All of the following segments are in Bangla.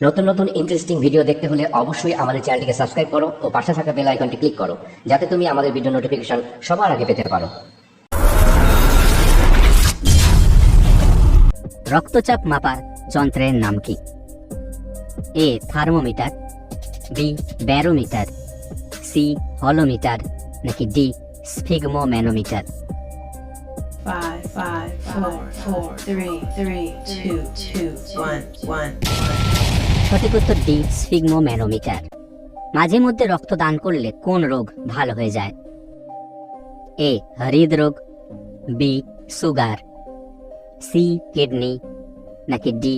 নতুন নতুন ইন্টারেস্টিং ভিডিও দেখতে হলে অবশ্যই আমাদের চ্যানেলটিকে সাবস্ক্রাইব করো ও পাশে থাকা বেল আইকনটি ক্লিক করো, যাতে তুমি আমাদের ভিডিও নোটিফিকেশন সবার আগে পেতে পারো। রক্তচাপ মাপার যন্ত্রের নাম কি? A thermometer, B barometer, C holometer, নাকি ডি স্ফিগমোম্যানোমিটার? 5, 5, 4, 4, 3, 3, 2, 2, 1, 1. সঠিক উত্তর ডি স্ফিগমোম্যানোমিটার। মাঝে মধ্যে রক্তদান করলে কোন রোগ ভালো হয়ে যায়? এ হৃদরোগ, বি সুগার, সি কিডনি, নাকি ডি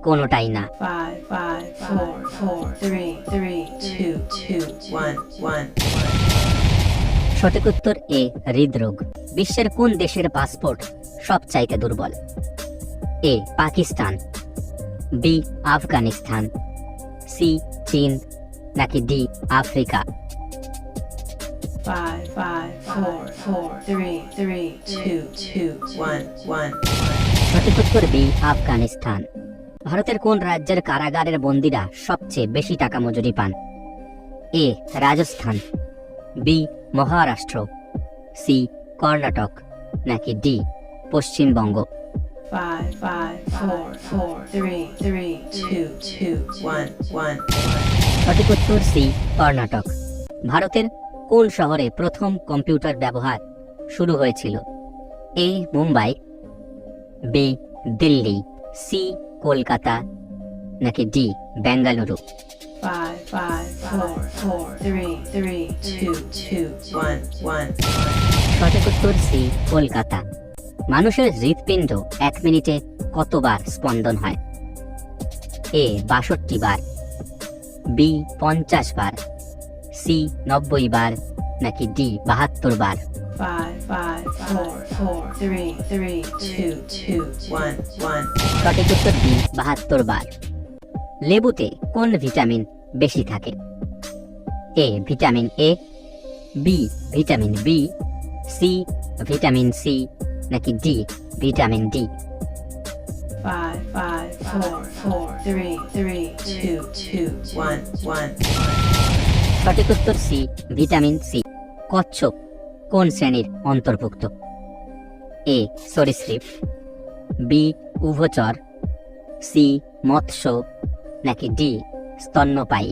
কোনোটাই না? 5, 5, 4, 4, 3, 3, 2, 2, 1, 1. সঠিক উত্তর এ হৃদরোগ। বিশ্বের কোন দেশের পাসপোর্ট সবচাইতে দুর্বল? এ পাকিস্তান, বি আফগানিস্তান, সি চীন, নাকি ডি আফ্রিকা? 5, 5, 4, 4, 3, 3, 2, 2, 1, 1. সঠিক উত্তর বি আফগানিস্তান। ভারতের কোন রাজ্যের কারাগারের বন্দীরা সবচেয়ে বেশি টাকা মজুরি পান? এ রাজস্থান, বি মহারাষ্ট্র, সি কর্ণাটক, নাকি ডি পশ্চিমবঙ্গ? 5, 5, 4, 4, 3, 3, 2, 2, 1, 1. সঠিক উত্তর সি কর্ণাটক। ভারতের কোন শহরে প্রথম কম্পিউটার ব্যবহার শুরু হয়েছিল? এ মুম্বাই, বি দিল্লি, সি কলকাতা, নাকি ডি বেঙ্গালুরু? 5, 5, 4, 4, 3, 3, 2, 2, 1, 1. সঠিক উত্তর সি কলকাতা। মানুষের হৃৎপিণ্ড 1 মিনিটে কতবার স্পন্দন হয়? এ 62 বার, বি 50 বার, সি 90 বার, নাকি ডি 72 বার? 5, 5, 4, 4, 3, 3, 2, 2, 1, 1. সঠিক উত্তর ডি 72 বার। লেবুতে কোন ভিটামিন বেশি থাকে? A vitamin A, B vitamin B, C vitamin C, নাকি ডি ভিটামিন ডি? 5, 5, 4, 4, 3, 3, 2, 2, 1, 1. সঠিক উত্তর সি ভিটামিন সি। কচ্ছপ কোন শ্রেণীর অন্তর্ভুক্ত? এ সরীসৃপ, বি উভচর, সি মৎস্য, নাকি ডি স্তন্যপায়ী?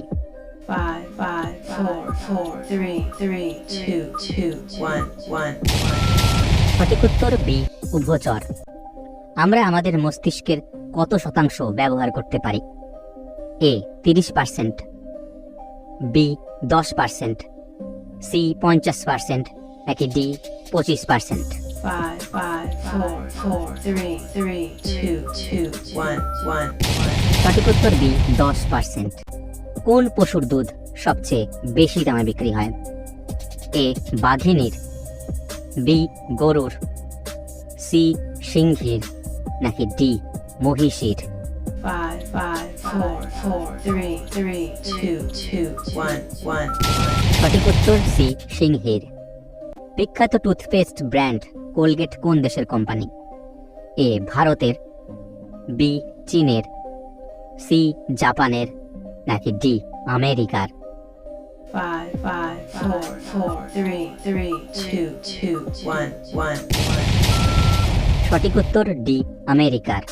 5, 5, 4, 4, 3, 3, 2, 2, 1, 1. সঠিক উত্তর বি উভচর। আমরা আমাদের মস্তিষ্কের কত শতাংশ ব্যবহার করতে পারি? এ 30%, বি 10%, সি 50%, নাকি ডি 25%? 5, 5, 4, 4, 3, 3, 2, 2, 1, 1. সঠিক উত্তর বি 10%। কোন পশুর দুধ সবচেয়ে বেশি দামে বিক্রি হয়? এ বাঘিনীর, বি গরুর, সি সিংহীর, নাকি ডি মহিষীর? 5, 5, 4, 4, 3, 3, 2, 2, 1, 1. সঠিক উত্তর সি সিংহীর। বিখ্যাত টুথপেস্ট ব্র্যান্ড কোলগেট কোন দেশের কোম্পানি? এ ভারতের, বি চীনের, সি জাপানের, নাকি ডি আমেরিকার? 5, 5, 4, 4, 3, 3, 2, 2, 1, 1. সঠিক উত্তর ডি আমেরিকার।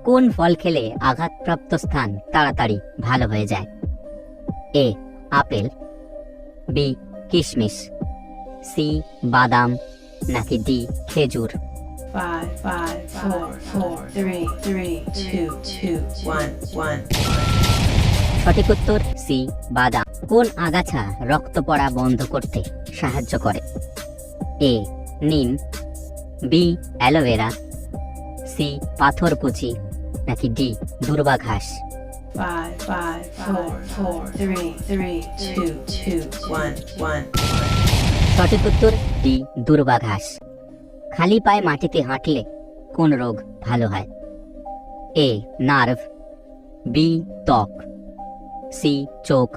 কোন ফল খেলে আঘাতপ্রাপ্ত স্থান তাড়াতাড়ি ভালো হয়ে যায়? এ আপেল, বি কিশমিশ, সি বাদাম, নাকি ডি খেজুর? 5, 5, 4, 4, 3, 3, 2, 2, 1, 1. সঠিক উত্তর সি বাদাম। কোন আগাছা রক্ত পড়া বন্ধ করতে সাহায্য করে? এ নিম, বি অ্যালোভেরা, সি পাথরকুচি, নাকি ডি দূর্বা ঘাস? 5, 5, 4, 4, 3, 3, 2, 2, 1, 1. সঠিক উত্তর ডি দূর্বা ঘাস। খালি পায়ে মাটিতে হাঁটলে কোন রোগ ভালো হয়? এ নার্ভ, বি ত্বক, সি চোখ,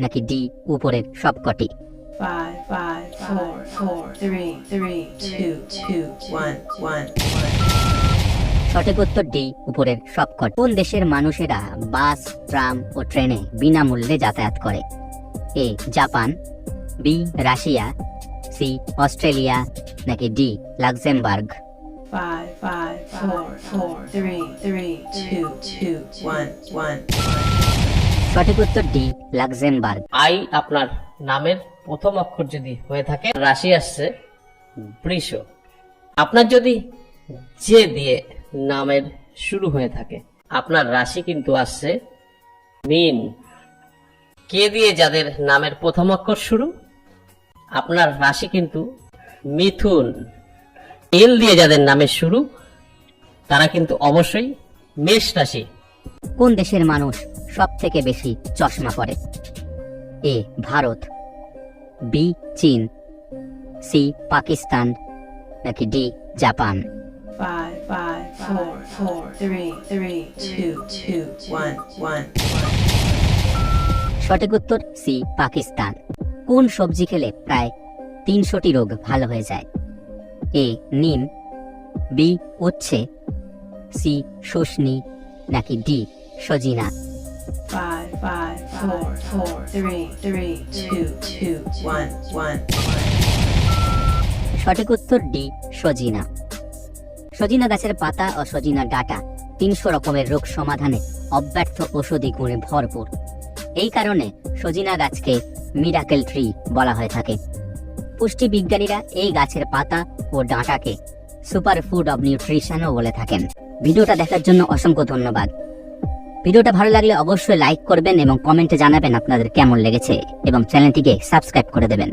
নাকি ডি উপরের সবকটি? 5, 5, 4, 4, 3, 3, 2, 2, 1, 1. সঠিক উত্তর ডি, উপরের সবকটি। কোন দেশের মানুষেরা বাস, ট্রাম ও ট্রেনে বিনামূল্যে যাতায়াত করে? A Japan, B Russia, C Australia, নাকি ডি লাক্সেমবার্গ? 5, 5, 4, 4, 3, 3, 2, 2, 1, 1. সঠিক উত্তর ডি লাক্সেমবার্গ। আই আপনার নামের প্রথম অক্ষর যদি হয়ে থাকে, রাশি আসছে বৃষ। আপনার যদি যে দিয়ে নামের শুরু হয়ে থাকে, আপনার রাশি কিন্তু আসছে মীন। কে দিয়ে যাদের নামের প্রথম অক্ষর শুরু, আপনার রাশি কিন্তু মিথুন। এল দিয়ে যাদের নামের শুরু, তারা কিন্তু অবশ্যই মেষ রাশি। কোন দেশের মানুষ সব থেকে বেশি চশমা পরে? এ ভারত, বি চীন, সি পাকিস্তান, নাকি ডি জাপান? 5, 5, 4, 4, 3, 3, 2, 2, 1, 1. সঠিক উত্তর সি পাকিস্তান। কোন সবজি খেলে প্রায় 300টি রোগ ভালো হয়ে যায়? এ নিম, বি উচ্ছে, সি শুষ্নি, নাকি ডি সজিনা? 5, 5, 4, 4, 3, 3, 2, 2, 1, 1. সঠিক উত্তর ডি সজিনা। সজিনা গাছের পাতা ও সজিনা ডাঁটা 300 রকমের রোগ সমাধানে অব্যর্থ ঔষধি গুণে ভরপুর। এই কারণে সজিনা গাছকে মিরাকেল ট্রি বলা হয়ে থাকে। পুষ্টি বিজ্ঞানীরা এই গাছের পাতা ও ডাঁটাকে সুপার ফুড অব নিউট্রিশনও বলে থাকেন। ভিডিওটা দেখার জন্য অসংখ্য ধন্যবাদ। ভিডিওটা ভালো লাগলে অবশ্যই লাইক করবেন এবং কমেন্টে জানাবেন আপনাদের কেমন লেগেছে, এবং চ্যানেলটিকে সাবস্ক্রাইব করে দেবেন।